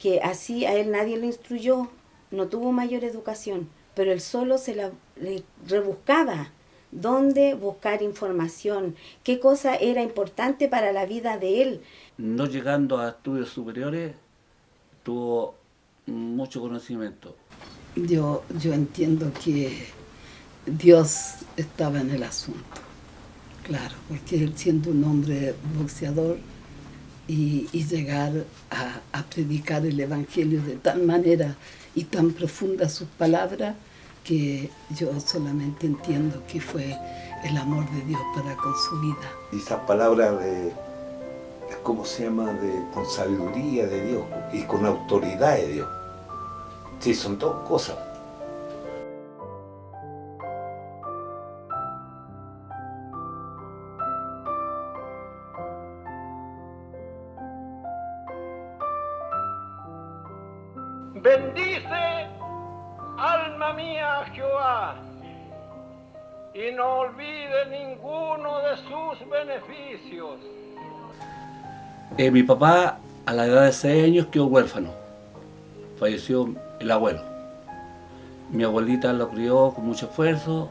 que así a él nadie lo instruyó, no tuvo mayor educación, pero él solo le rebuscaba dónde buscar información, qué cosa era importante para la vida de él. No llegando a estudios superiores, tuvo mucho conocimiento. Yo entiendo que Dios estaba en el asunto, claro, porque él siendo un hombre boxeador y llegar a predicar el Evangelio de tal manera y tan profunda sus palabras, que yo solamente entiendo que fue el amor de Dios para con su vida. Y esas palabras ¿cómo se llama? Con sabiduría de Dios y con autoridad de Dios. Sí, son dos cosas. Bendice, alma mía, a Jehová, y no olvide ninguno de sus beneficios. Mi papá, a la edad de 6 años, quedó huérfano. Falleció el abuelo. Mi abuelita lo crió con mucho esfuerzo.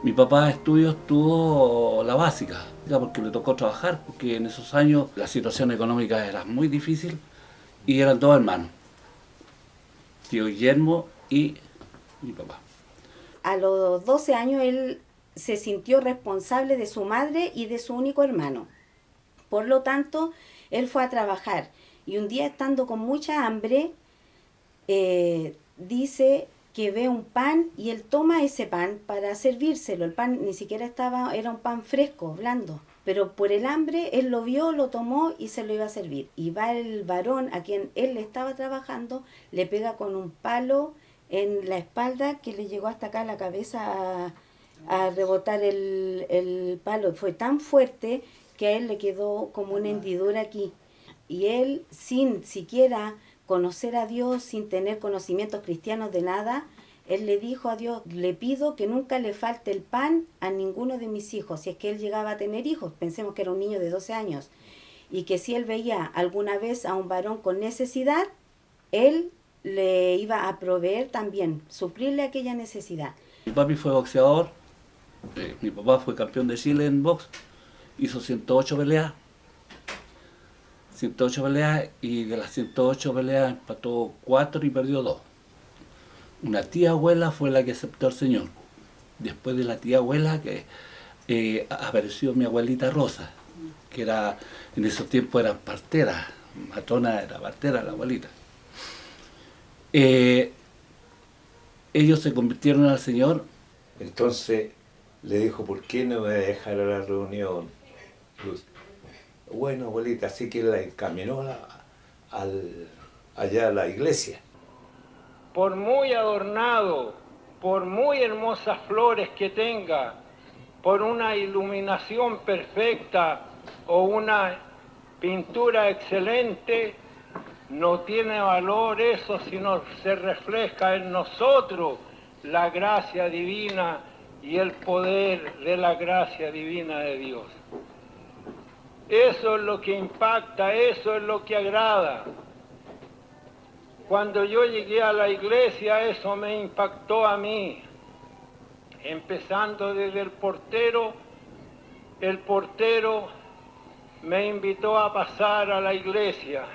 Mi papá estudios tuvo la básica, porque le tocó trabajar, porque en esos años la situación económica era muy difícil y eran dos hermanos, tío Guillermo y mi papá. A los 12 años él se sintió responsable de su madre y de su único hermano. Por lo tanto, él fue a trabajar y un día, estando con mucha hambre, dice que ve un pan y él toma ese pan para servírselo. El pan ni siquiera era un pan fresco, blando, pero por el hambre él lo vio, lo tomó y se lo iba a servir. Y va el varón a quien él estaba trabajando, le pega con un palo en la espalda que le llegó hasta acá a la cabeza a rebotar el palo. Fue tan fuerte que a él le quedó como una hendidura aquí. Y él, sin siquiera conocer a Dios, sin tener conocimientos cristianos de nada, él le dijo a Dios: le pido que nunca le falte el pan a ninguno de mis hijos, si es que él llegaba a tener hijos. Pensemos que era un niño de 12 años, y que si él veía alguna vez a un varón con necesidad, él le iba a proveer también, suplirle aquella necesidad. Mi papi fue boxeador, mi papá fue campeón de Chile en box, hizo 108 peleas, y de las 108 peleas empató 4 y perdió 2. Una tía abuela fue la que aceptó al Señor. Después de la tía abuela que apareció mi abuelita Rosa, que era, en esos tiempos eran parteras, matrona era partera la abuelita. Ellos se convirtieron al Señor. Entonces le dijo: ¿por qué no me va a dejar a la reunión? Bueno, abuelita, así que la encaminó allá a la iglesia. Por muy adornado, por muy hermosas flores que tenga, por una iluminación perfecta o una pintura excelente, no tiene valor eso si no se refleja en nosotros la gracia divina y el poder de la gracia divina de Dios. Eso es lo que impacta, eso es lo que agrada. Cuando yo llegué a la iglesia, eso me impactó a mí, empezando desde el portero. El portero me invitó a pasar a la iglesia.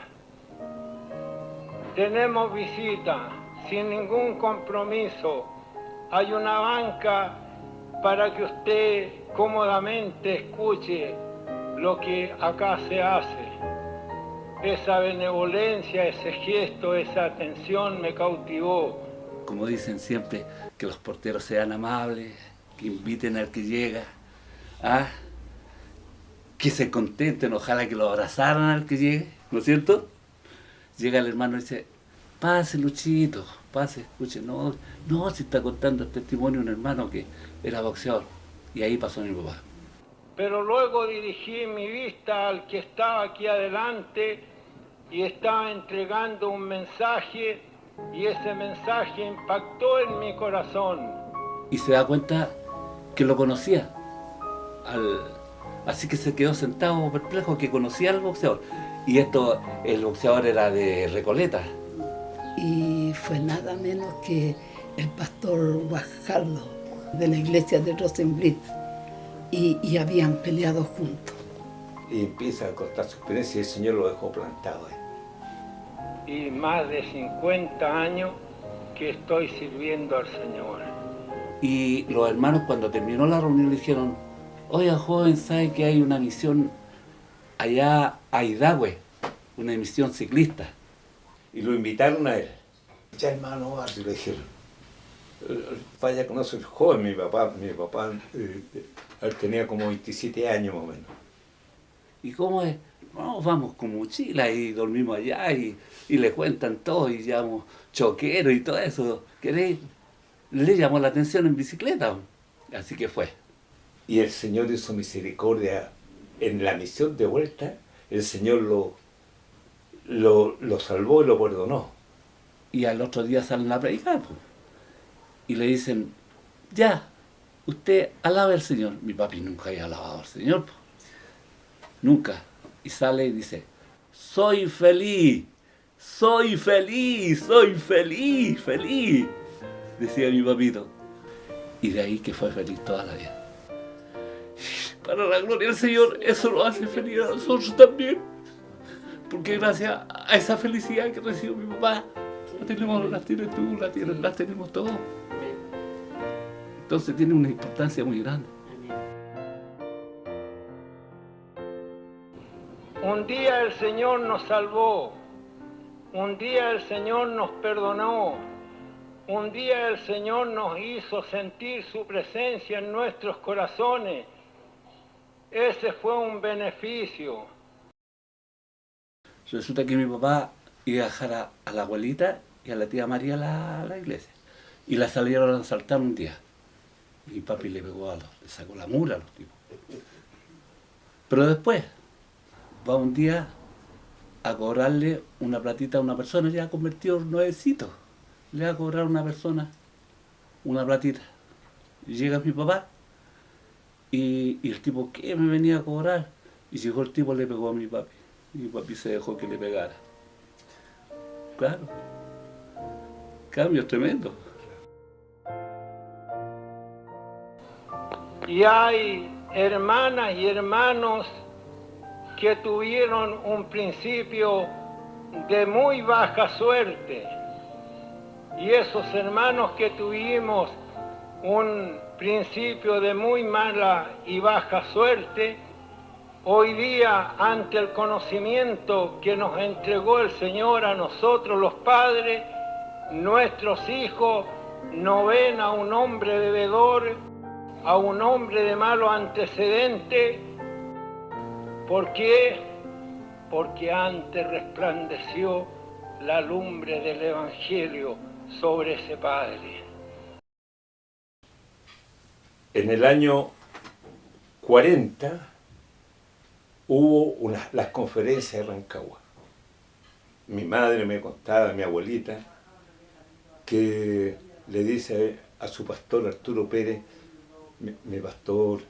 Tenemos visita, sin ningún compromiso. Hay una banca para que usted cómodamente escuche lo que acá se hace. Esa benevolencia, ese gesto, esa atención me cautivó. Como dicen siempre, que los porteros sean amables, que inviten al que llega, que se contenten, ojalá que lo abrazaran al que llegue, ¿no es cierto? Llega el hermano y dice: pase, Luchito, pase, escuche. No, si está contando el testimonio un hermano que era boxeador. Y ahí pasó mi papá. Pero luego dirigí mi vista al que estaba aquí adelante y estaba entregando un mensaje, y ese mensaje impactó en mi corazón. Y se da cuenta que lo conocía. Así que se quedó sentado perplejo, que conocía al boxeador. Y el boxeador era de Recoleta, y fue nada menos que el pastor Guajardo de la iglesia de Rosenblit, y habían peleado juntos. Y empieza a contar su experiencia y el Señor lo dejó plantado ahí. Y más de 50 años que estoy sirviendo al Señor. Y los hermanos cuando terminó la reunión le dijeron, oiga joven, ¿sabe que hay una misión allá a Hidagüe? Una misión ciclista. Y lo invitaron a él. Ya hermano Barrio, le dijeron, vaya a conocer el joven, mi papá él tenía como 27 años más o menos. ¿Y cómo es? No, vamos con mochila y dormimos allá y le cuentan todo y llamamos choquero y todo eso. ¿Queréis? Le llamó la atención en bicicleta. Así que fue. Y el Señor hizo misericordia en la misión de vuelta, el Señor lo salvó y lo perdonó. Y al otro día salen a predicar, pues. Y le dicen, ya, usted alabe al Señor. Mi papi nunca había alabado al Señor, pues. Nunca. Y sale y dice, soy feliz, soy feliz, soy feliz, feliz, decía mi papito. Y de ahí que fue feliz toda la vida. Para la gloria del Señor, eso lo hace feliz a nosotros también. Porque gracias a esa felicidad que recibió mi papá, las tienes tú, las tenemos todos. Entonces tiene una importancia muy grande. Un día el Señor nos salvó, un día el Señor nos perdonó, un día el Señor nos hizo sentir su presencia en nuestros corazones. Ese fue un beneficio. Resulta que mi papá iba a dejar a la abuelita y a la tía María a la iglesia. Y la salieron a asaltar un día. Y papi le pegó le sacó la mula a los tipos. Pero después va un día a cobrarle una platita a una persona, ya convertido nuevecito. Le va a cobrar a una persona una platita. Y llega mi papá y el tipo, ¿qué me venía a cobrar? Y llegó el tipo, le pegó a mi papi. Y mi papi se dejó que le pegara. Claro. Cambio tremendo. Y hay hermanas y hermanos que tuvieron un principio de muy baja suerte. Y esos hermanos que tuvimos un principio de muy mala y baja suerte, hoy día, ante el conocimiento que nos entregó el Señor a nosotros los padres, nuestros hijos no ven a un hombre bebedor, a un hombre de malo antecedente. ¿Por qué? Porque antes resplandeció la lumbre del Evangelio sobre ese padre. En el año 40 hubo las conferencias de Rancagua. Mi madre me contaba, mi abuelita, que le dice a su pastor Arturo Pérez, mi pastor,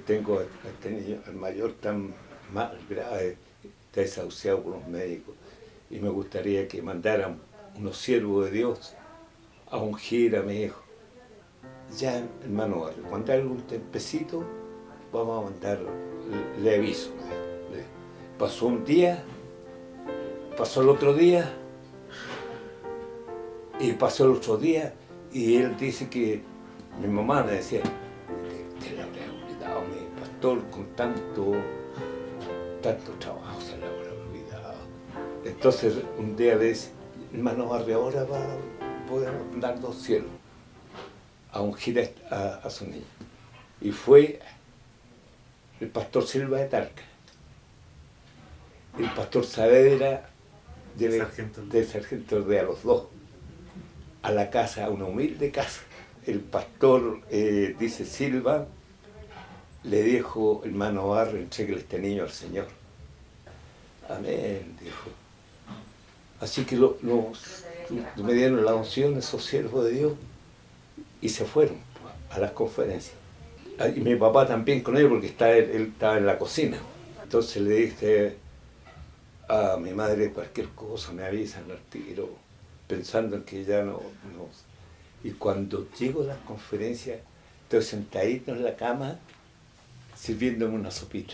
tengo a este niño, el mayor tan mal grave, está desahuciado por los médicos, y me gustaría que mandaran unos siervos de Dios a ungir a mi hijo. Ya, hermano Barrio, cuando hay algún tempecito, vamos a mandar, le aviso. Pasó un día, pasó el otro día, y pasó el otro día, y él dice que mi mamá me decía, te lo habrá olvidado, mi pastor, con tanto trabajo se lo habrá olvidado. Entonces un día le dice, hermano Barrio, ahora voy a mandar 2 siervos a ungir a su niño. Y fue el pastor Silva de Talca, el pastor Saavedra de Sargento de a los 2, a la casa, a una humilde casa. El pastor, dice Silva, le dijo, hermano Barrio, entréguele este niño al Señor. Amén, dijo. Así que me dieron la unción esos siervos de Dios y se fueron a las conferencias. Y mi papá también con ellos porque él estaba en la cocina. Entonces le dije a mi madre, cualquier cosa me avisan al tiro. pensando en que ya no. Y cuando llego a las conferencias, estoy sentadito en la cama, sirviéndome una sopita.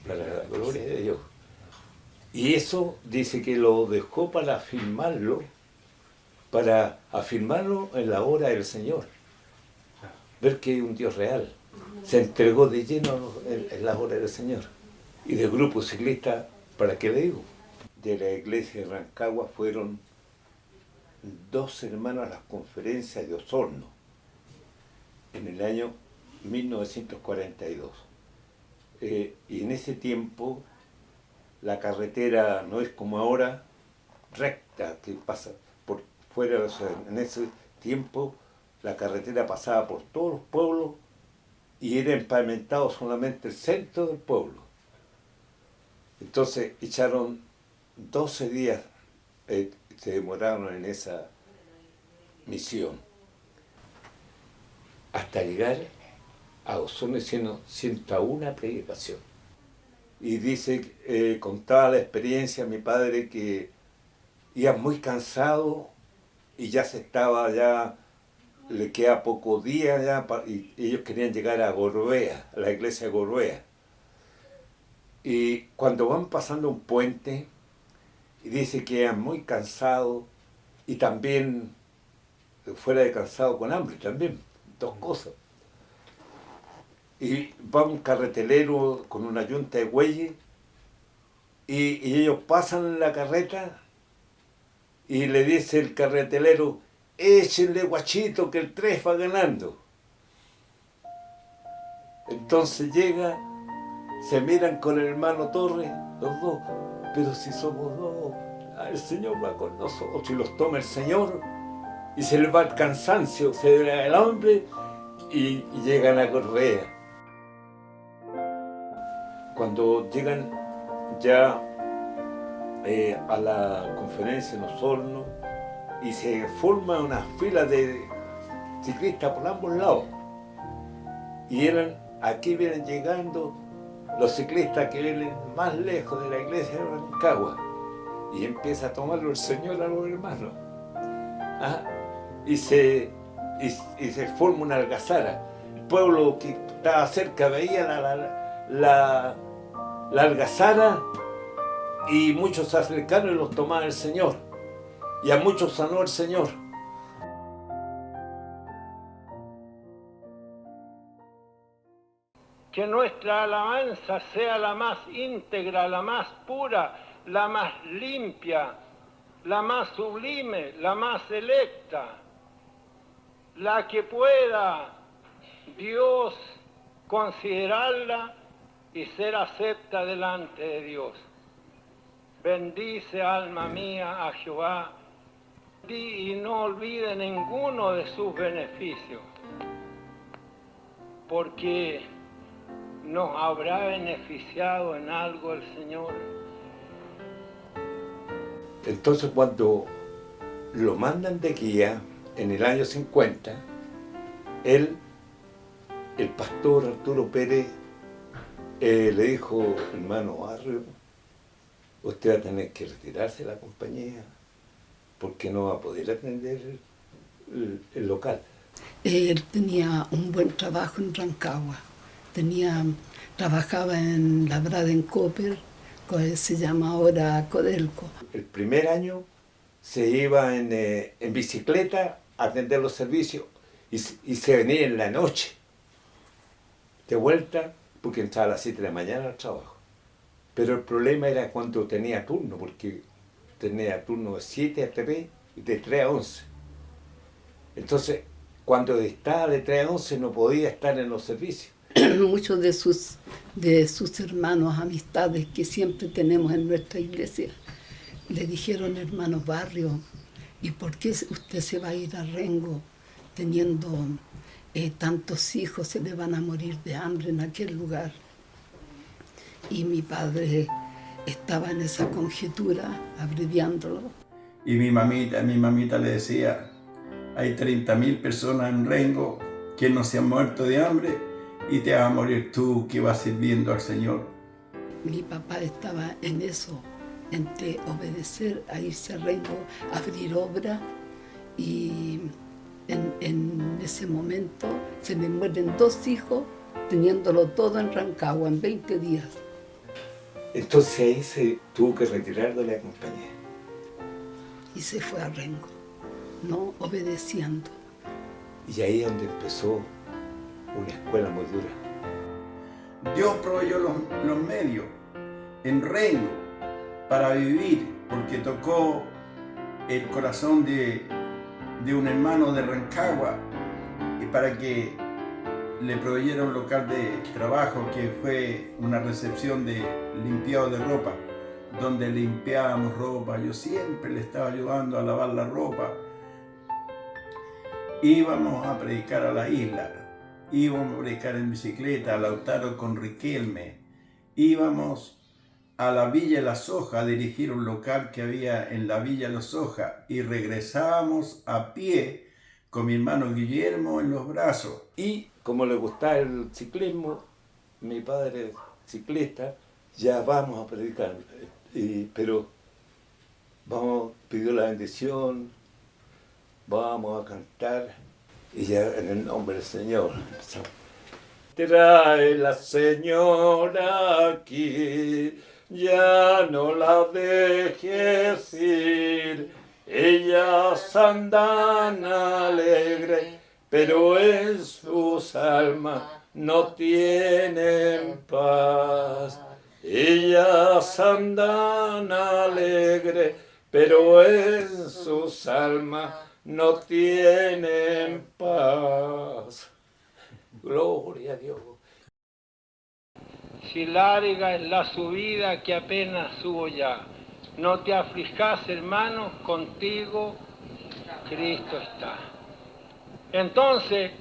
Para la gloria de Dios. Y eso dice que lo dejó para afirmarlo en la obra del Señor. Ver que es un Dios real. Se entregó de lleno en la obra del Señor. Y del grupo ciclista, ¿para qué le digo? De la iglesia de Rancagua fueron 2 hermanos a las conferencias de Osorno en el año 1942. Y en ese tiempo la carretera no es como ahora recta, que pasa por fuera. O sea, en ese tiempo la carretera pasaba por todos los pueblos y era empavimentado solamente el centro del pueblo. Entonces echaron 12 días, se demoraron en esa misión, hasta llegar a Osorno, haciendo 101 predicación. Y dice, contaba la experiencia mi padre, que iba muy cansado y ya le queda pocos días ya, y ellos querían llegar a Gorbea, a la iglesia de Gorbea. Y cuando van pasando un puente, y dice que eran muy cansados y también fuera de cansado con hambre también, 2 cosas. Y va un carretelero con una yunta de bueyes y ellos pasan la carreta y le dice el carretelero: échenle, guachito, que el 3 va ganando. Entonces llega, se miran con el hermano Torres, los 2, pero si somos 2, el Señor va con nosotros, y los toma el Señor, y se les va el cansancio, se le va el hambre, y llegan a Gorbea. Cuando llegan ya a la conferencia en Osorno, y se forma una fila de ciclistas por ambos lados, y aquí vienen llegando los ciclistas que vienen más lejos de la iglesia de Rancagua, y empieza a tomarlo el Señor a los hermanos. Y se forma una algazara. El pueblo que estaba cerca veía la algazara, y muchos se acercaron y los tomaba el Señor, y a muchos sanó el Señor. Que nuestra alabanza sea la más íntegra, la más pura, la más limpia, la más sublime, la más selecta, la que pueda Dios considerarla y ser acepta delante de Dios. Bendice, alma mía, a Jehová, y no olvide ninguno de sus beneficios, porque nos habrá beneficiado en algo el Señor. Entonces, cuando lo mandan de guía en el año 50, el pastor Arturo Pérez le dijo: hermano Barrio, usted va a tener que retirarse de la compañía porque no va a poder atender el local. Él tenía un buen trabajo en Rancagua. Trabajaba en la Braden Copper, que se llama ahora Codelco. El primer año se iba en bicicleta a atender los servicios y se venía en la noche de vuelta, porque entraba a las 7 de la mañana al trabajo. Pero el problema era cuando tenía turno, porque tenía turno de 7 a 3 y de 3 a 11. Entonces, cuando estaba de 3 a 11 no podía estar en los servicios. Muchos de sus hermanos, amistades que siempre tenemos en nuestra iglesia, le dijeron: hermano Barrio, ¿y por qué usted se va a ir a Rengo teniendo tantos hijos? Se le van a morir de hambre en aquel lugar. Y mi padre estaba en esa conjetura, abreviándolo. Y mi mamita le decía: hay 30.000 personas en Rengo que no se han muerto de hambre, y te vas a morir tú que vas sirviendo al Señor. Mi papá estaba en eso, entre obedecer a irse a Rengo, abrir obra, y en ese momento se me mueren 2 hijos, teniéndolo todo en Rancagua en 20 días. Entonces ahí se tuvo que retirar de la compañía. Y se fue a Rengo, no obedeciendo. Y ahí es donde empezó una escuela muy dura. Dios proveyó los medios en Rengo para vivir, porque tocó el corazón de un hermano de Rancagua y para que le proveyera un local de trabajo que fue una recepción de limpiado de ropa, donde limpiábamos ropa. Yo siempre le estaba ayudando a lavar la ropa. Íbamos a predicar a la isla, íbamos a predicar en bicicleta, a Lautaro con Riquelme, íbamos a la Villa La Soja a dirigir un local que había en la Villa La Soja y regresábamos a pie con mi hermano Guillermo en los brazos. Y como le gustaba el ciclismo, mi padre ciclista, ya vamos a predicar, pero pidió la bendición, vamos a cantar, y ya en el nombre del Señor empezamos. Trae la señora aquí, ya no la dejes ir, ellas andan alegre, pero en sus almas no tienen paz. Ellas andan alegre, pero en sus almas no tienen paz. Gloria a Dios. Si larga es la subida que apenas subo ya, no te aflijas, hermanos, contigo Cristo está. Entonces,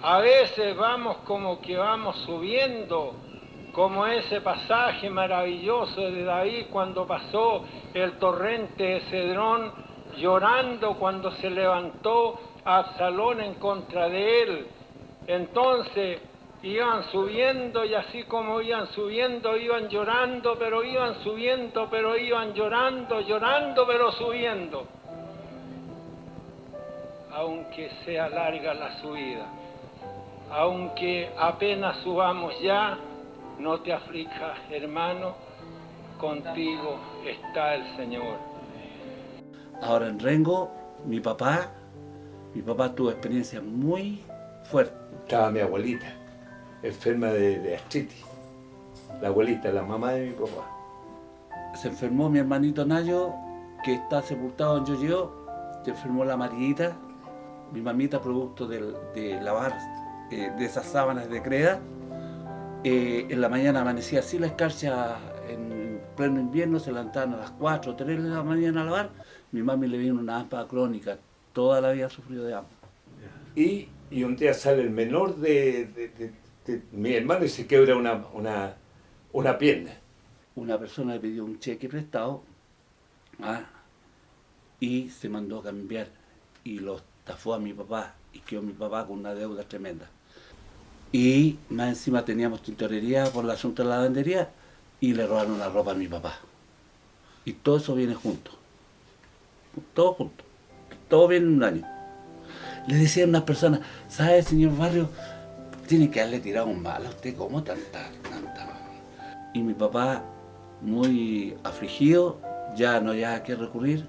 a veces vamos como que vamos subiendo, como ese pasaje maravilloso de David cuando pasó el torrente de Cedrón, llorando cuando se levantó Absalón en contra de él. Entonces iban subiendo, y así como iban subiendo, iban llorando, pero iban subiendo, pero iban llorando, llorando, pero subiendo. Aunque sea larga la subida, aunque apenas subamos ya, no te aflijas, hermano, contigo está el Señor. Ahora en Rengo, mi papá tuvo experiencias muy fuertes. Estaba mi abuelita, enferma de artritis. La abuelita, la mamá de mi papá. Se enfermó mi hermanito Nayo, que está sepultado en Yoyeo. Se enfermó la Marita, mi mamita, producto de lavar de esas sábanas de creda. En la mañana amanecía así la escarcha, en pleno invierno, se levantaban a las 4 o 3 de la mañana a lavar. Mi mami le vino una asma crónica, toda la vida ha sufrido de asma. Y un día sale el menor de mi hermano y se quiebra una pierna. Una persona le pidió un cheque prestado y se mandó a cambiar y lo estafó a mi papá y quedó mi papá con una deuda tremenda. Y más encima teníamos tintorería por el asunto de la lavandería y le robaron la ropa a mi papá. Y todo eso viene junto. Todo junto. Todo viene en un año. Le decían unas personas, ¿sabe, señor Barrio? Tiene que haberle tirado un mal a usted, ¿cómo tanta? Y mi papá, muy afligido, ya no había a qué recurrir,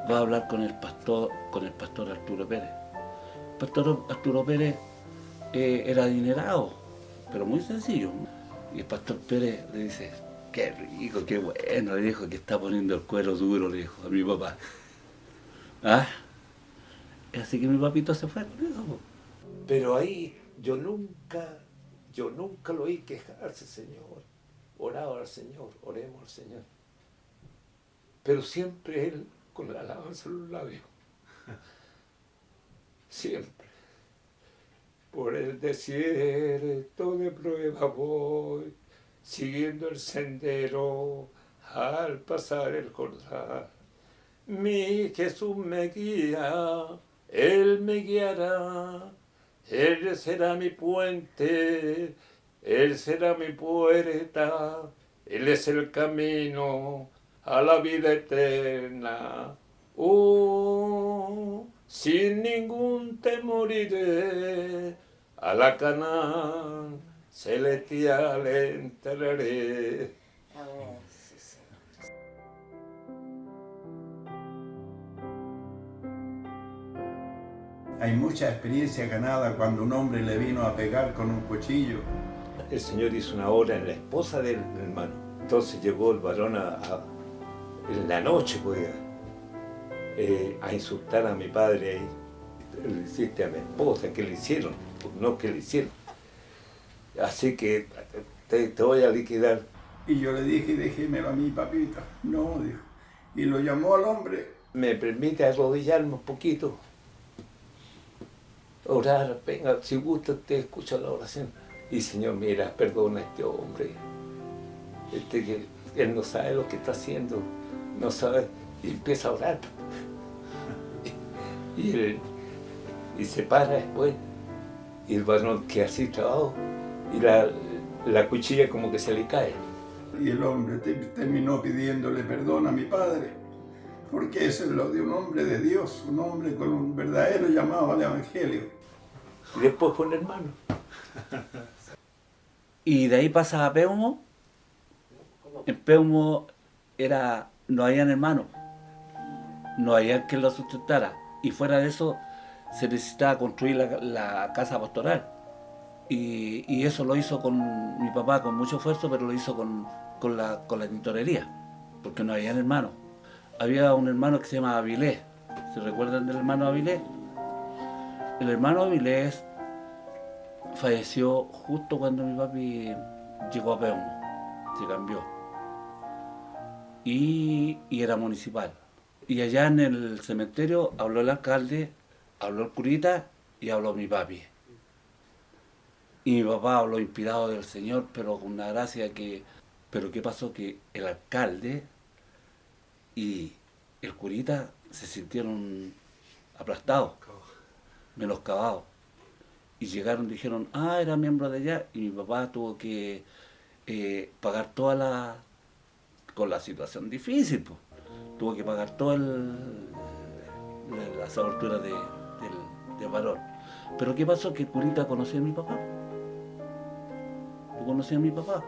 va a hablar con el pastor Arturo Pérez. El pastor Arturo Pérez era adinerado, pero muy sencillo. Y el pastor Pérez le dice, qué rico, qué bueno, le dijo, que está poniendo el cuero duro, le dijo a mi papá. Así que mi papito se fue con eso. Pero ahí yo nunca lo oí quejarse, Señor. Oraba al Señor, oremos al Señor. Pero siempre él con la alabanza en los labios. Siempre. Por el desierto de prueba voy, siguiendo el sendero al pasar el Jordán. Mi Jesús me guía, Él me guiará, Él será mi puente, Él será mi puerta, Él es el camino a la vida eterna. Sin ningún temor iré, a la Canaán celestial entraré. Hay mucha experiencia ganada cuando un hombre le vino a pegar con un cuchillo. El Señor hizo una obra en la esposa del hermano. Entonces llegó el varón en la noche, pues, a insultar a mi padre ahí. Le hiciste a mi esposa, ¿qué le hicieron? Pues no, ¿qué le hicieron? Así que te voy a liquidar. Y yo le dije, déjemelo a mí, papito. No, dijo. Y lo llamó al hombre. ¿Me permite arrodillarme un poquito? Orar, venga, si gusta usted escucha la oración. Y Señor, mira, perdona a este hombre. Que él no sabe lo que está haciendo, no sabe, y empieza a orar. Y se para después, y el varón que así trabajó, y la cuchilla como que se le cae. Y el hombre terminó pidiéndole perdón a mi padre, porque eso es lo de un hombre de Dios, un hombre con un verdadero llamado al Evangelio. Y después fue un hermano. Y de ahí pasa a Peumo. En Peumo no habían hermanos, no había quien lo sustentara. Y fuera de eso se necesitaba construir la casa pastoral. Y eso lo hizo con mi papá con mucho esfuerzo, pero lo hizo con la tintorería, porque no habían hermanos. Había un hermano que se llama Avilés. ¿Se recuerdan del hermano Avilés? El hermano Avilés falleció justo cuando mi papi llegó a Peumo, se cambió. Y era municipal. Y allá en el cementerio habló el alcalde, habló el curita y habló mi papi. Y mi papá habló inspirado del Señor, pero con una gracia que... Pero ¿qué pasó? Que el alcalde y el curita se sintieron aplastados, menoscabados. Y llegaron, dijeron, era miembro de allá, y mi papá tuvo que pagar con la situación difícil, pues. Tuvo que pagar toda la abertura del varón. Pero ¿qué pasó? Que el curita conocía a mi papá. Yo conocía a mi papá.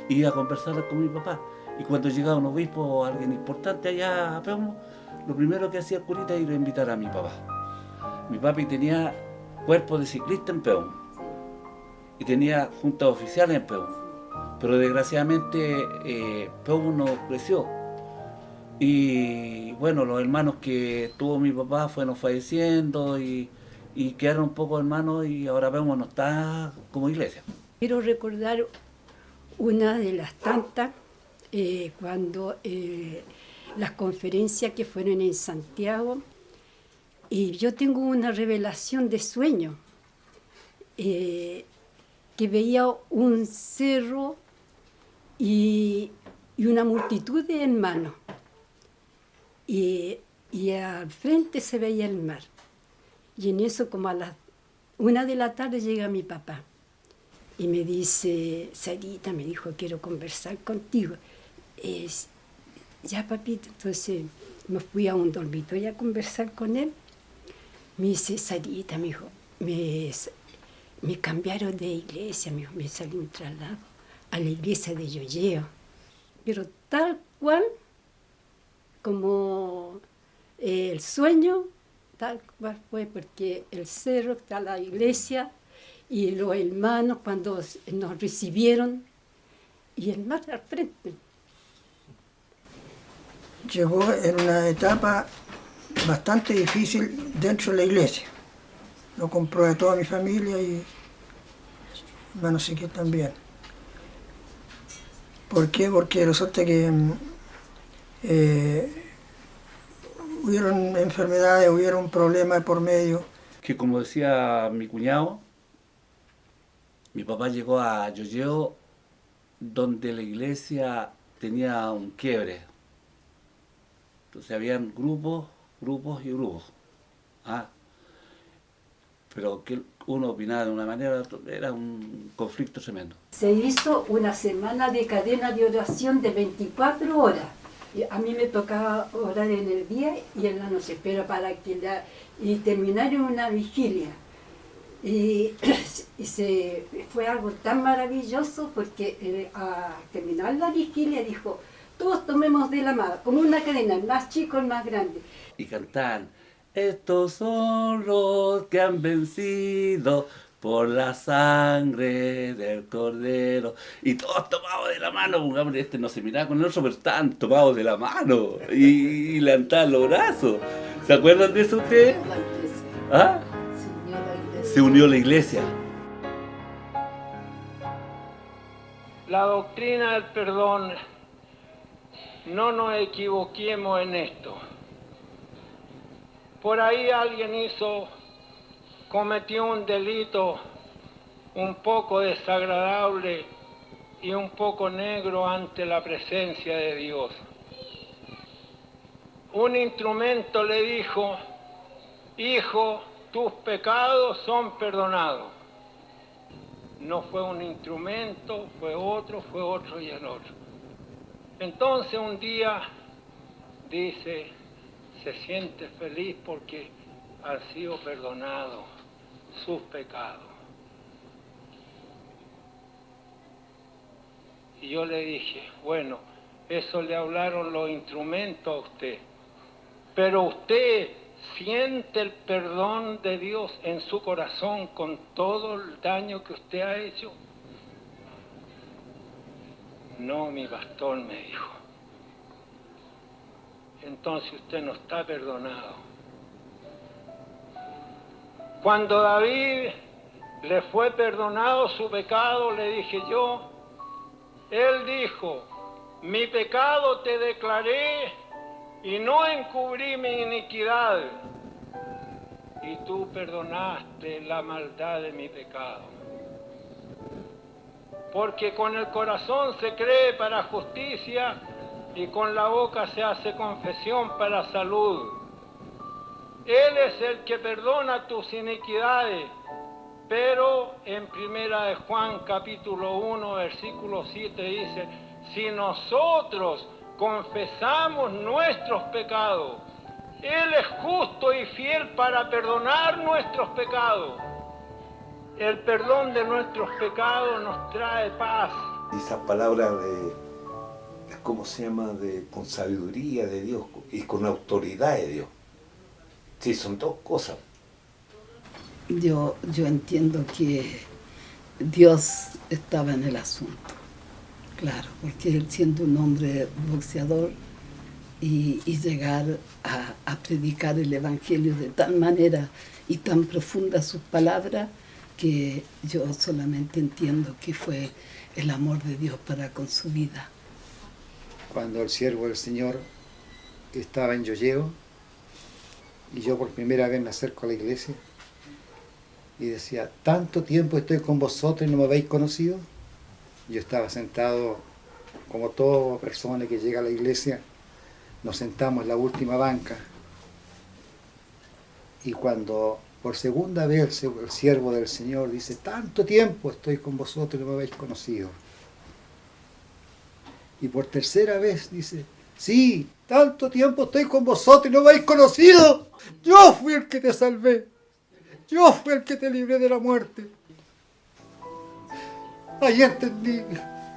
Iba a conversar con mi papá. Y cuando llegaba un obispo o alguien importante allá a Peumo, lo primero que hacía el curita era ir a invitar a mi papá. Mi papi tenía cuerpo de ciclista en Peumo. Y tenía juntas oficiales en Peumo. Pero desgraciadamente Peumo no creció. Y bueno, los hermanos que tuvo mi papá fueron falleciendo y quedaron un poco hermanos, y ahora Peumo no está como iglesia. Quiero recordar una de las tantas cuando las conferencias que fueron en Santiago, y yo tengo una revelación de sueño, que veía un cerro y una multitud de hermanos, y al frente se veía el mar. Y en eso, como a las 1 de la tarde, llega mi papá y me dice, Sarita, me dijo, quiero conversar contigo. Ya, papito. Entonces me fui a un dormitorio a conversar con él. Me dice, Sarita, me dijo, me cambiaron de iglesia, me dijo, me salió un traslado a la iglesia de Yoyeo. Pero tal cual como el sueño, tal cual fue, porque el cerro está la iglesia y los hermanos cuando nos recibieron, y el mar al frente. Llegó en una etapa bastante difícil dentro de la iglesia. Lo compró de toda mi familia y hermano Ezequiel también. ¿Por qué? Porque resulta que hubieron enfermedades, hubieron problemas por medio. Que como decía mi cuñado, mi papá llegó a Yoyeo donde la iglesia tenía un quiebre. Entonces habían grupos y grupos. Pero que uno opinaba de una manera, era un conflicto tremendo. Se hizo una semana de cadena de oración de 24 horas. Y a mí me tocaba orar en el día y en la noche, pero para que y terminar en una vigilia. Y fue algo tan maravilloso porque a terminar la vigilia dijo, todos tomemos de la mano, como una cadena, el más chico, el más grande. Y cantaban, estos son los que han vencido por la sangre del Cordero. Y todos tomados de la mano, porque este no se miraba con el otro, pero estaban tomados de la mano y levantaban los brazos. ¿Se acuerdan de eso ustedes? La iglesia. ¿Ah? Se unió la iglesia. Se unió la iglesia. La doctrina del perdón, no nos equivoquemos en esto. Por ahí alguien cometió un delito un poco desagradable y un poco negro ante la presencia de Dios. Un instrumento le dijo, hijo, tus pecados son perdonados. No fue un instrumento, fue otro y el otro. Entonces un día dice, se siente feliz porque han sido perdonados sus pecados. Y yo le dije, bueno, eso le hablaron los instrumentos a usted, pero usted siente el perdón de Dios en su corazón con todo el daño que usted ha hecho. No, mi pastor, me dijo. Entonces usted no está perdonado. Cuando David le fue perdonado su pecado, le dije yo, él dijo, mi pecado te declaré y no encubrí mi iniquidad, y tú perdonaste la maldad de mi pecado. Porque con el corazón se cree para justicia y con la boca se hace confesión para salud. Él es el que perdona tus iniquidades, pero en Primera de Juan capítulo 1 versículo 7 dice, si nosotros confesamos nuestros pecados, Él es justo y fiel para perdonar nuestros pecados. El perdón de nuestros pecados nos trae paz. Esa palabra ¿cómo se llama? Con sabiduría de Dios y con autoridad de Dios. Sí, son dos cosas. Yo entiendo que Dios estaba en el asunto, claro, porque él siendo un hombre boxeador y llegar a predicar el Evangelio de tal manera y tan profunda sus palabras, que yo solamente entiendo que fue el amor de Dios para con su vida. Cuando el siervo del Señor estaba en Yoyeo y yo por primera vez me acerco a la iglesia y decía, tanto tiempo estoy con vosotros y no me habéis conocido. Yo estaba sentado como toda persona que llega a la iglesia, nos sentamos en la última banca y cuando por segunda vez el siervo del Señor dice, tanto tiempo estoy con vosotros y no me habéis conocido. Y por tercera vez dice, sí, tanto tiempo estoy con vosotros y no me habéis conocido. Yo fui el que te salvé. Yo fui el que te libré de la muerte. Ahí entendí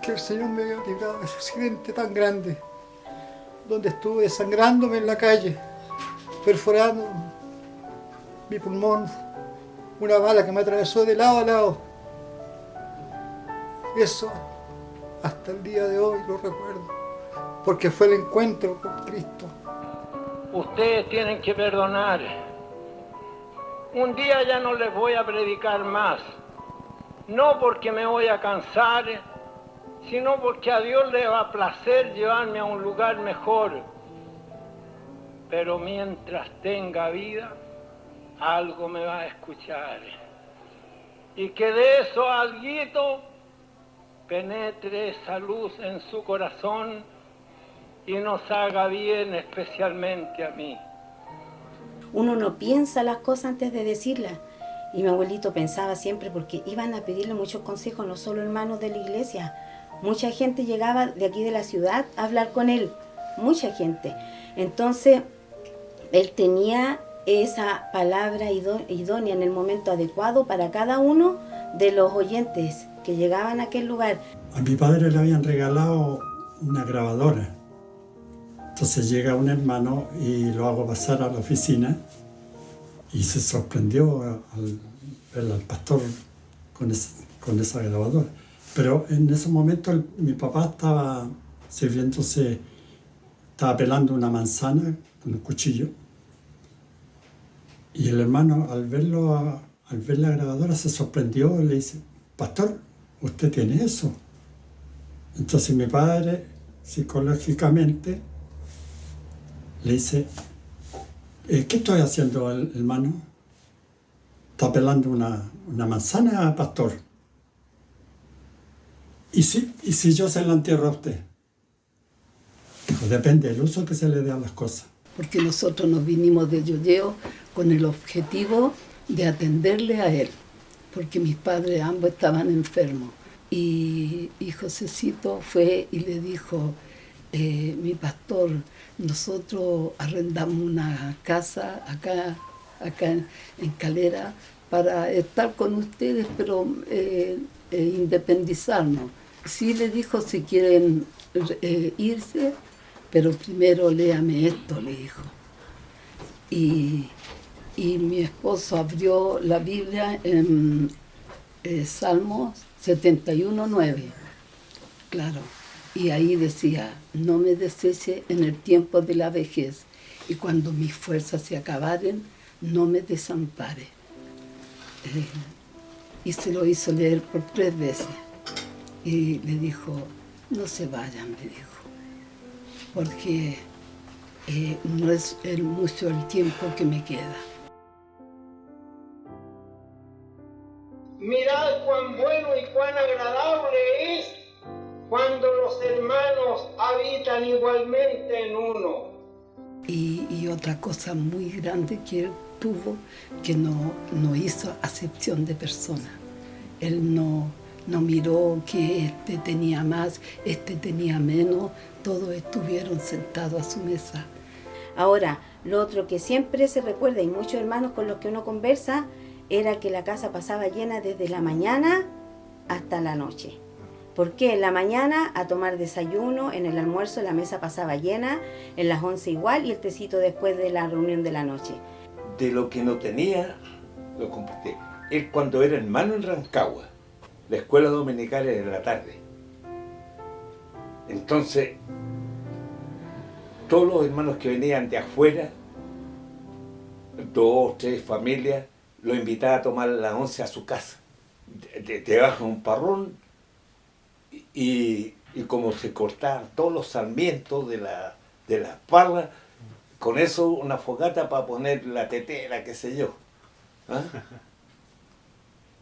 que el Señor me había librado de ese accidente tan grande, donde estuve desangrándome en la calle, perforando mi pulmón, una bala que me atravesó de lado a lado. Eso hasta el día de hoy lo recuerdo, porque fue el encuentro con Cristo. Ustedes tienen que perdonar. Un día ya no les voy a predicar más, no porque me voy a cansar, sino porque a Dios le va a placer llevarme a un lugar mejor. Pero mientras tenga vida, algo me va a escuchar. Y que de eso alguito penetre esa luz en su corazón y nos haga bien, especialmente a mí. Uno no piensa las cosas antes de decirlas. Y mi abuelito pensaba siempre, porque iban a pedirle muchos consejos, no solo hermanos de la iglesia. Mucha gente llegaba de aquí de la ciudad a hablar con él, mucha gente. Entonces, él tenía esa palabra idónea en el momento adecuado para cada uno de los oyentes que llegaban a aquel lugar. A mi padre le habían regalado una grabadora. Entonces llega un hermano y lo hago pasar a la oficina y se sorprendió al ver al pastor con esa grabadora. Pero en ese momento mi papá estaba sirviéndose, estaba pelando una manzana con un cuchillo. Y el hermano, al ver la grabadora, se sorprendió y le dice: pastor, ¿usted tiene eso? Entonces mi padre, psicológicamente, le dice: ¿qué estoy haciendo, hermano? ¿Está pelando una manzana, pastor? ¿Y si yo se la entierro a usted? Dijo: depende del uso que se le dé a las cosas. Porque nosotros nos vinimos de Yoyeo con el objetivo de atenderle a él, porque mis padres ambos estaban enfermos. Y Josecito fue y le dijo: mi pastor, nosotros arrendamos una casa acá en Calera para estar con ustedes, pero independizarnos. Sí, le dijo, si quieren irse, pero primero léame esto, le dijo. Y mi esposo abrió la Biblia en Salmos 71:9, claro. Y ahí decía: no me deseche en el tiempo de la vejez, y cuando mis fuerzas se acabaren, no me desampare. Y se lo hizo leer por 3 veces. Y le dijo: no se vayan, le dijo, porque no es mucho el tiempo que me queda. Mirad cuán bueno y cuán agradable es cuando los hermanos habitan igualmente en uno. Y otra cosa muy grande que él tuvo, que no hizo acepción de personas. Él no miró que este tenía más, este tenía menos, todos estuvieron sentados a su mesa. Ahora, lo otro que siempre se recuerda, y muchos hermanos con los que uno conversa, era que la casa pasaba llena desde la mañana hasta la noche. ¿Por qué? En la mañana a tomar desayuno, en el almuerzo la mesa pasaba llena, en las 11 igual, y el tecito después de la reunión de la noche. De lo que no tenía, lo compartí. Él, cuando era hermano en Rancagua, la escuela dominical era en la tarde. Entonces, todos los hermanos que venían de afuera, 2, 3 familias, lo invitaba a tomar las 11 a su casa. Te baja un parrón y como se cortaban todos los sarmientos de las parras, con eso una fogata para poner la tetera, qué sé yo. ¿Ah?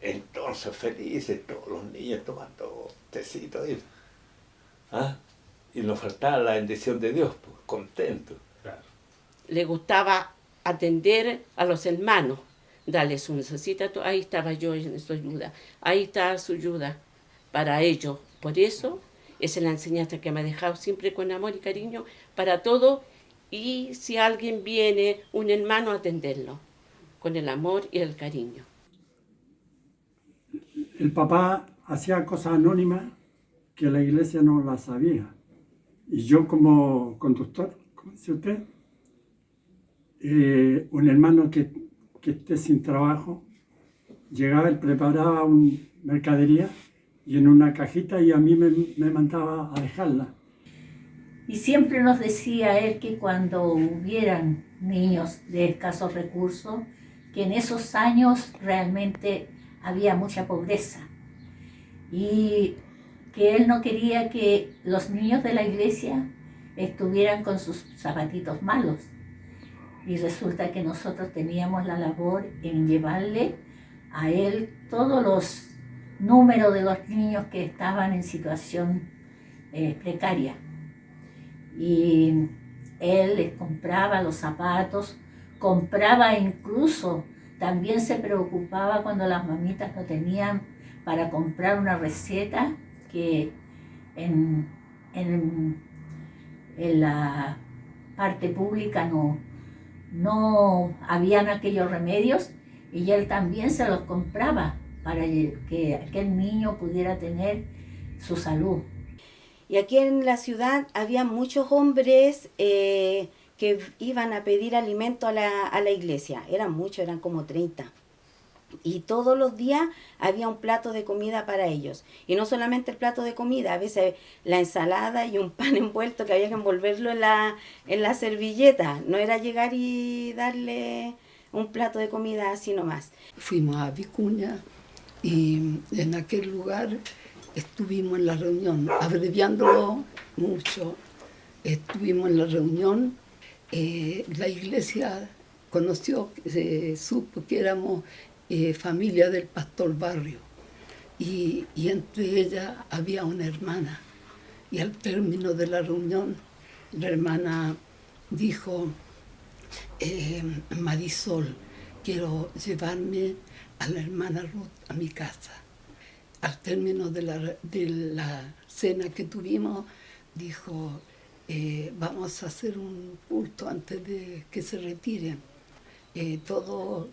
Entonces felices, todos los niños tomando tecito. ¿Ah? Y nos faltaba la bendición de Dios, pues, contentos. Claro. Le gustaba atender a los hermanos, darle su necesidad. Ahí estaba yo en su ayuda, ahí está su ayuda para ellos. Por eso, esa es la enseñanza que me ha dejado siempre con amor y cariño para todo. Y si alguien viene, un hermano, a atenderlo con el amor y el cariño. El papá hacía cosas anónimas que la iglesia no las sabía. Y yo, como conductor, como dice usted, un hermano que esté sin trabajo, llegaba, él preparaba una mercadería y en una cajita, y a mí me mandaba a dejarla. Y siempre nos decía él que cuando hubieran niños de escasos recursos, que en esos años realmente había mucha pobreza y que él no quería que los niños de la iglesia estuvieran con sus zapatitos malos. Y resulta que nosotros teníamos la labor en llevarle a él todos los números de los niños que estaban en situación precaria. Y él les compraba los zapatos, compraba incluso, también se preocupaba cuando las mamitas no tenían para comprar una receta, que en en la parte pública no habían aquellos remedios y él también se los compraba para que aquel niño pudiera tener su salud. Y aquí en la ciudad había muchos hombres que iban a pedir alimento a la iglesia. Eran muchos, eran como 30. Y todos los días había un plato de comida para ellos. Y no solamente el plato de comida, a veces la ensalada y un pan envuelto que había que envolverlo en la servilleta. No era llegar y darle un plato de comida así nomás. Fuimos a Vicuña y en aquel lugar estuvimos en la reunión, abreviándolo mucho. Estuvimos en la reunión, la iglesia conoció, supo que éramos familia del pastor Barrio y entre ellas había una hermana. Y al término de la reunión, la hermana dijo, Marisol, quiero llevarme a la hermana Ruth a mi casa. Al término de la cena que tuvimos, dijo, vamos a hacer un culto antes de que se retiren. Todos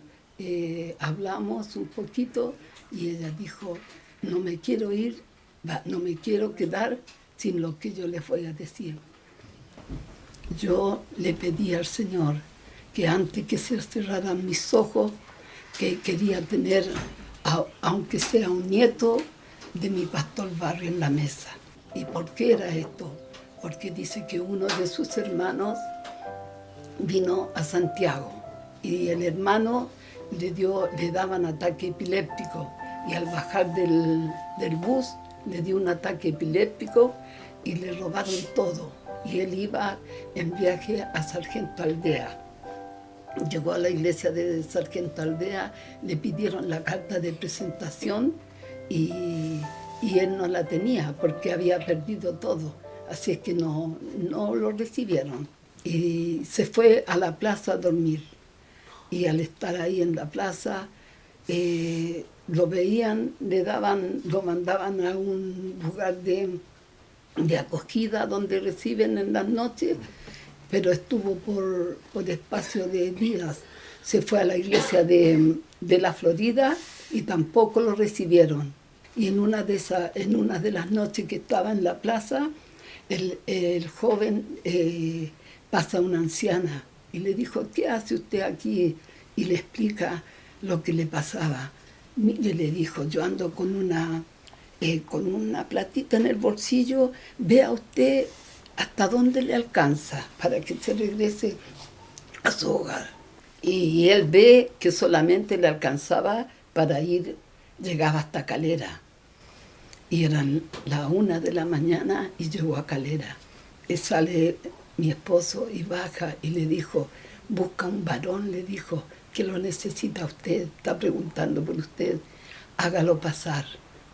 hablamos un poquito y ella dijo, no me quiero ir, no me quiero quedar sin lo que yo les voy a decir. Yo le pedí al Señor que antes que se cerraran mis ojos, que quería tener, aunque sea un nieto de mi pastor Barrio en la mesa. ¿Y por qué era esto? Porque dice que uno de sus hermanos vino a Santiago y el hermano le daban ataque epiléptico y al bajar del bus le dio un ataque epiléptico y le robaron todo. Y él iba en viaje a Sargento Aldea. Llegó a la iglesia de Sargento Aldea, le pidieron la carta de presentación y él no la tenía porque había perdido todo. Así es que no lo recibieron. Y se fue a la plaza a dormir. Y al estar ahí en la plaza, lo veían, lo mandaban a un lugar de acogida donde reciben en las noches, pero estuvo por espacio de días. Se fue a la iglesia de la Florida y tampoco lo recibieron. Y en una de las noches que estaba en la plaza, el joven pasa una anciana y le dijo, ¿qué hace usted aquí? Y le explica lo que le pasaba. Mire, le dijo, yo ando con una platita en el bolsillo, vea usted hasta dónde le alcanza para que se regrese a su hogar. Y él ve que solamente le alcanzaba para ir, llegaba hasta Calera. Y eran las 1 de la mañana y llegó a Calera. Y sale mi esposo y baja y le dijo, busca un varón, le dijo, que lo necesita usted, está preguntando por usted, hágalo pasar,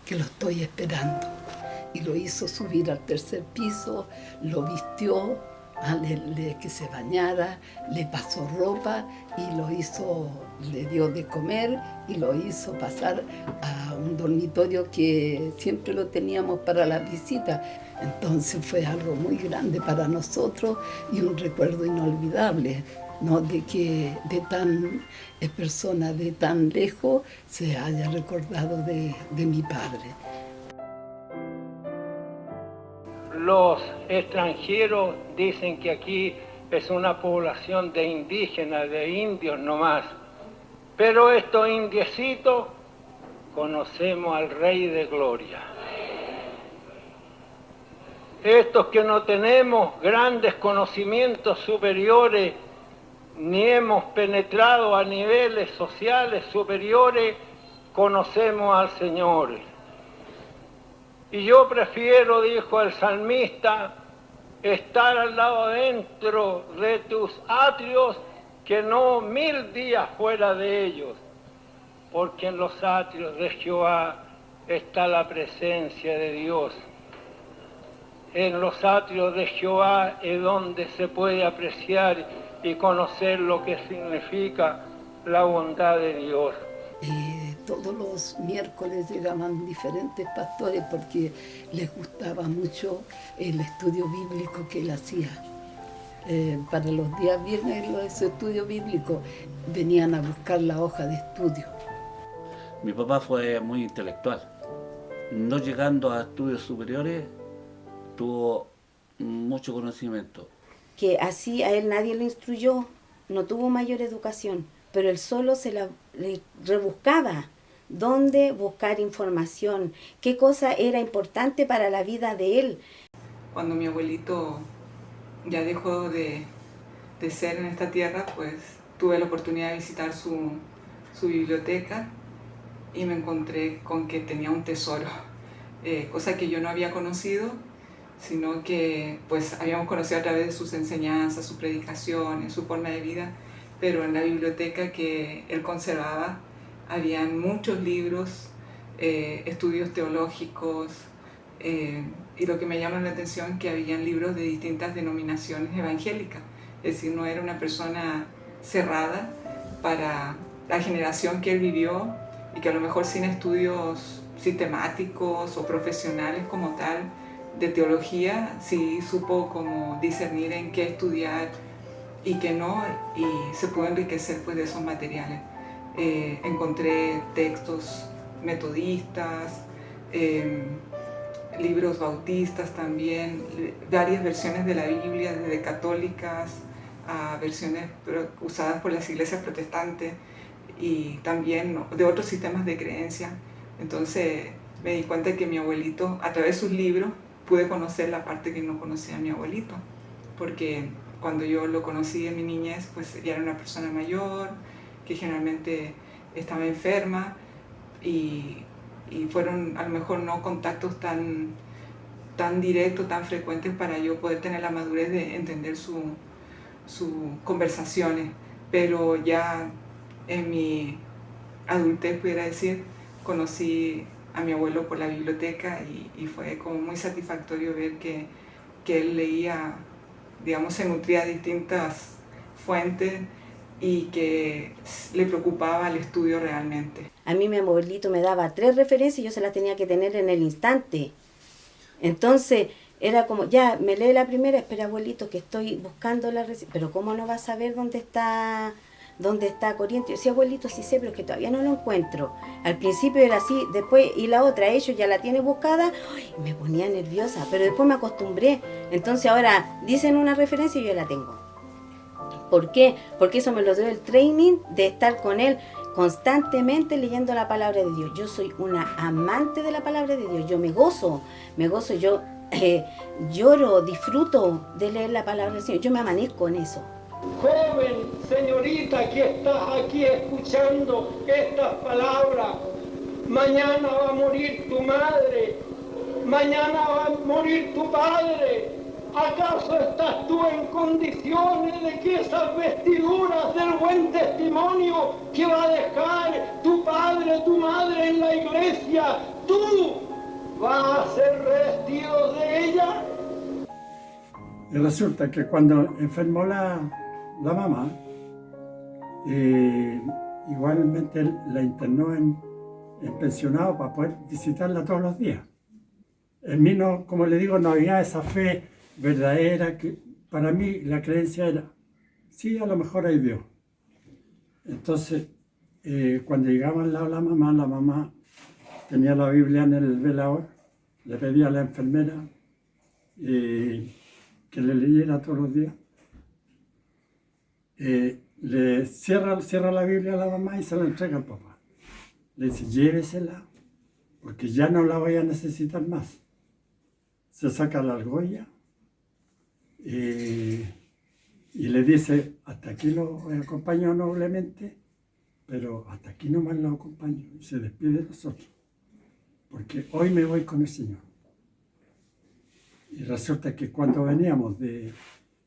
que lo estoy esperando. Y lo hizo subir al 3er piso, lo vistió, que se bañara, le pasó ropa y le dio de comer y lo hizo pasar a un dormitorio que siempre lo teníamos para la visita. Entonces fue algo muy grande para nosotros y un recuerdo inolvidable, ¿no? De que persona de tan lejos se haya recordado de mi padre. Los extranjeros dicen que aquí es una población de indígenas, de indios nomás. Pero estos indiecitos conocemos al Rey de Gloria. Estos que no tenemos grandes conocimientos superiores, ni hemos penetrado a niveles sociales superiores, conocemos al Señor. Y yo prefiero, dijo el salmista, estar al lado adentro de tus atrios que no 1000 días fuera de ellos, porque en los atrios de Jehová está la presencia de Dios. En los atrios de Jehová es donde se puede apreciar y conocer lo que significa la bondad de Dios. todos los miércoles llegaban diferentes pastores porque les gustaba mucho el estudio bíblico que él hacía. Para los días viernes, los estudios bíblicos, venían a buscar la hoja de estudio. Mi papá fue muy intelectual. No llegando a estudios superiores, tuvo mucho conocimiento. Que así a él nadie lo instruyó, no tuvo mayor educación, pero él solo le rebuscaba dónde buscar información, qué cosa era importante para la vida de él. Cuando mi abuelito ya dejó de ser en esta tierra, pues tuve la oportunidad de visitar su biblioteca y me encontré con que tenía un tesoro, cosa que yo no había conocido, sino que pues habíamos conocido a través de sus enseñanzas, sus predicaciones, su forma de vida, pero en la biblioteca que él conservaba habían muchos libros, estudios teológicos, y lo que me llama la atención es que habían libros de distintas denominaciones evangélicas, es decir, no era una persona cerrada para la generación que él vivió y que a lo mejor sin estudios sistemáticos o profesionales como tal de teología, sí supo como discernir en qué estudiar y qué no, y se pudo enriquecer pues de esos materiales. Encontré textos metodistas, libros bautistas también, varias versiones de la Biblia, desde católicas a versiones usadas por las iglesias protestantes y también de otros sistemas de creencia. Entonces me di cuenta de que mi abuelito, a través de sus libros, pude conocer la parte que no conocía a mi abuelito, porque cuando yo lo conocí en mi niñez, pues ya era una persona mayor, que generalmente estaba enferma y fueron a lo mejor no contactos tan directos, tan frecuentes para yo poder tener la madurez de entender sus conversaciones, pero ya en mi adultez, pudiera decir, conocí a mi abuelo por la biblioteca y fue como muy satisfactorio ver que él leía, digamos, se nutría de distintas fuentes y que le preocupaba el estudio realmente. A mí mi abuelito me daba 3 referencias y yo se las tenía que tener en el instante. Entonces era como, ya, me lee la primera, espera abuelito que estoy buscando la receta, pero ¿cómo no vas a saber dónde está Corriente? Yo decía, abuelito, sí sé, pero es que todavía no lo encuentro. Al principio era así, después, y la otra, ellos ya la tienen buscada, me ponía nerviosa, pero después me acostumbré. Entonces ahora dicen una referencia y yo la tengo. ¿Por qué? Porque eso me lo dio el training de estar con él constantemente leyendo la palabra de Dios. Yo soy una amante de la palabra de Dios, yo me gozo, yo lloro, disfruto de leer la palabra del Señor, yo me amanezco en eso. Joven, señorita, que estás aquí escuchando estas palabras, mañana va a morir tu madre, mañana va a morir tu padre. ¿Acaso estás tú en condiciones de que esas vestiduras del buen testimonio que va a dejar tu padre, tu madre en la iglesia, tú vas a ser revestido de ella? Y resulta que cuando enfermó la mamá, igualmente él la internó en pensionado para poder visitarla todos los días. En mí, no, como le digo, no había esa fe verdadera, que para mí la creencia era, sí, a lo mejor hay Dios. Entonces, cuando llegaba al lado de la mamá tenía la Biblia en el velador, le pedía a la enfermera que le leyera todos los días. Le cierra la Biblia a la mamá y se la entrega al papá. Le dice, llévesela, porque ya no la voy a necesitar más. Se saca la argolla y le dice, hasta aquí lo acompaño noblemente, pero hasta aquí nomás lo acompaño. Y se despide de nosotros, porque hoy me voy con el Señor. Y resulta que cuando veníamos en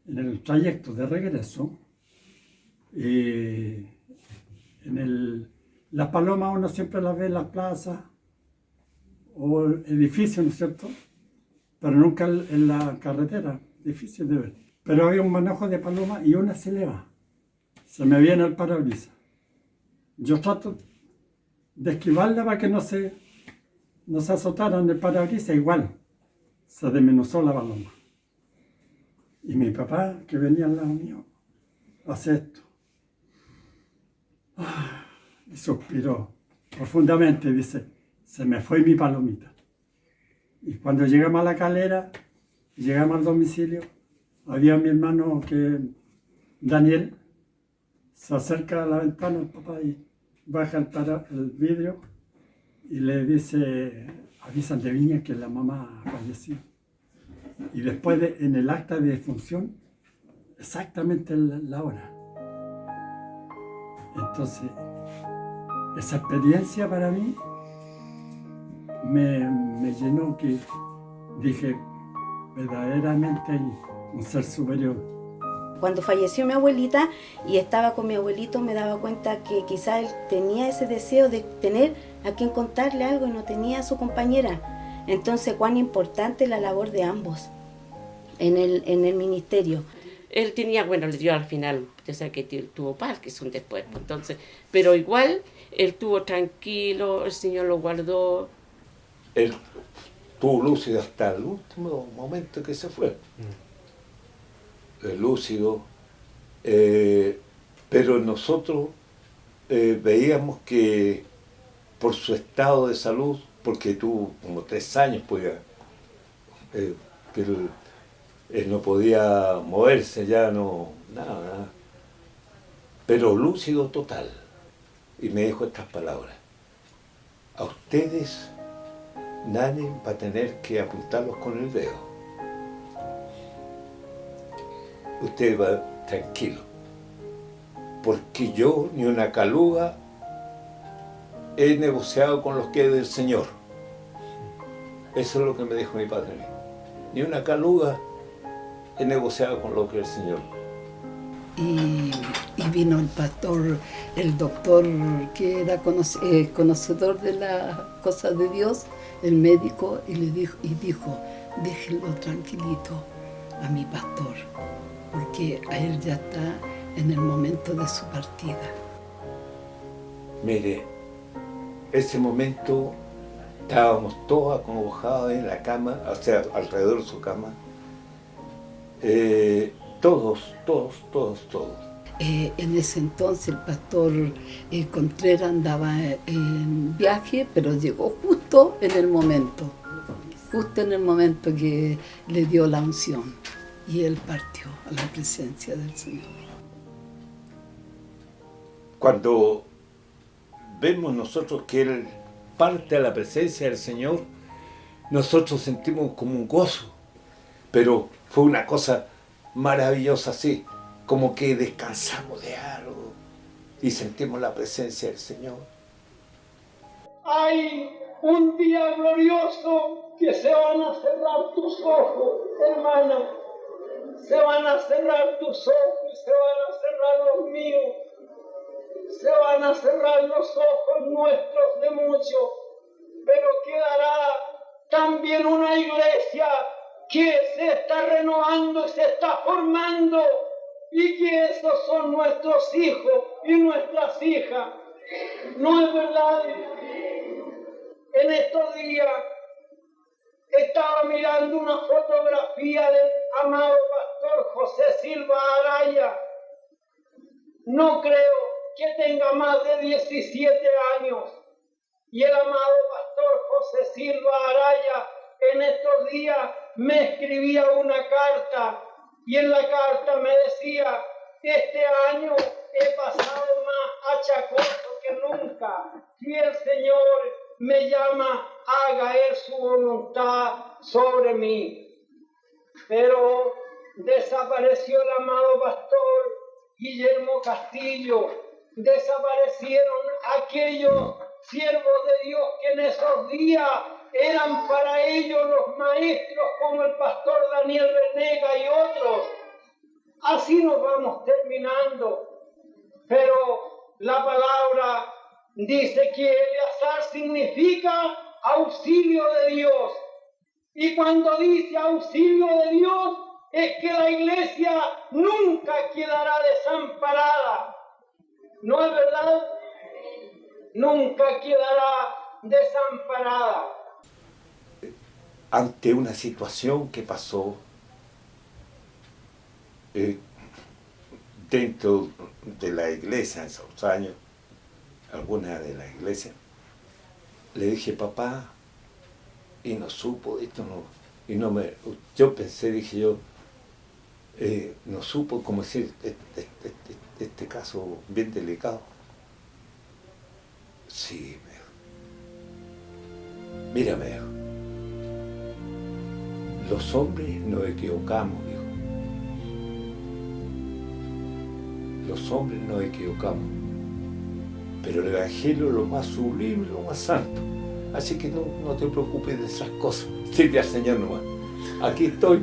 el trayecto de regreso, las palomas uno siempre las ve en las plazas o edificios, ¿no es cierto? Pero nunca en la carretera, difícil de ver. Pero había un manojo de palomas y una se eleva. Se me viene el parabrisas. Yo trato de esquivarla para que no se azotaran el parabrisas, igual se desmenuzó la paloma. Y mi papá, que venía al lado mío, hace esto. Y suspiró profundamente, dice, se me fue mi palomita. Y cuando llegamos a la calera, llegamos al domicilio, había mi hermano Daniel, se acerca a la ventana al papá y baja el vidrio y le dice, avisan de Viña que la mamá falleció. Y después en el acta de defunción, exactamente la hora. Entonces, esa experiencia para mí me llenó, que dije, verdaderamente hay un ser superior. Cuando falleció mi abuelita y estaba con mi abuelito, me daba cuenta que quizá él tenía ese deseo de tener a quien contarle algo y no tenía a su compañera. Entonces, cuán importante la labor de ambos en el ministerio. Él tenía, bueno, le dio al final, ya sabes que tuvo Parkinson después, entonces, pero igual él estuvo tranquilo, el Señor lo guardó. Él estuvo lúcido hasta el último momento que se fue. Lúcido, pero nosotros veíamos que por su estado de salud, porque tuvo como 3 años, pues, que él no podía moverse, ya no, nada, pero lúcido total. Y me dijo estas palabras: a ustedes nadie va a tener que apuntarlos con el dedo. Usted va tranquilo, porque yo ni una caluga he negociado con los que es del Señor. Eso es lo que me dijo mi padre a mí. Ni una caluga he negociado con lo que es el Señor. Y vino el pastor, el doctor que era conocedor de las cosas de Dios, el médico, y dijo, déjenlo tranquilito a mi pastor, porque a él ya está en el momento de su partida. Mire, ese momento estábamos todos acongojados en la cama, o sea, alrededor de su cama. Todos. En ese entonces el pastor Contreras andaba en viaje, pero llegó justo en el momento que le dio la unción, y él partió a la presencia del Señor. Cuando vemos nosotros que Él parte a la presencia del Señor, nosotros sentimos como un gozo, pero fue una cosa maravillosa así, como que descansamos de algo y sentimos la presencia del Señor. Hay un día glorioso que se van a cerrar tus ojos, hermana. Se van a cerrar tus ojos y se van a cerrar los míos. Se van a cerrar los ojos nuestros de muchos, pero quedará también una iglesia que se está renovando y se está formando, y que esos son nuestros hijos y nuestras hijas. ¿No es verdad? En estos días estaba mirando una fotografía del amado pastor José Silva Araya. No creo que tenga más de 17 años. Y el amado pastor José Silva Araya en estos días me escribía una carta, y en la carta me decía: este año he pasado más achacoso que nunca, y el Señor me llama a haga Él su voluntad sobre mí. Pero desapareció el amado pastor Guillermo Castillo, desaparecieron aquellos siervos de Dios que en esos días eran para ellos los maestros, como el pastor Daniel Venega y otros. Así nos vamos terminando, pero la palabra dice que Eleazar significa auxilio de Dios, y cuando dice auxilio de Dios es que la iglesia nunca quedará desamparada. ¿No es verdad? nunca quedará desamparada. Ante una situación que pasó dentro de la iglesia en esos años, alguna de las iglesias, le dije, papá, y no supo, esto no, y no me, yo pensé, dije yo, no supo cómo decir este caso bien delicado. Sí, me dijo. Mira, me dijo, los hombres nos equivocamos, dijo. Los hombres nos equivocamos, pero el Evangelio es lo más sublime, lo más santo. Así que no te preocupes de esas cosas, sirve al Señor nomás. Aquí estoy.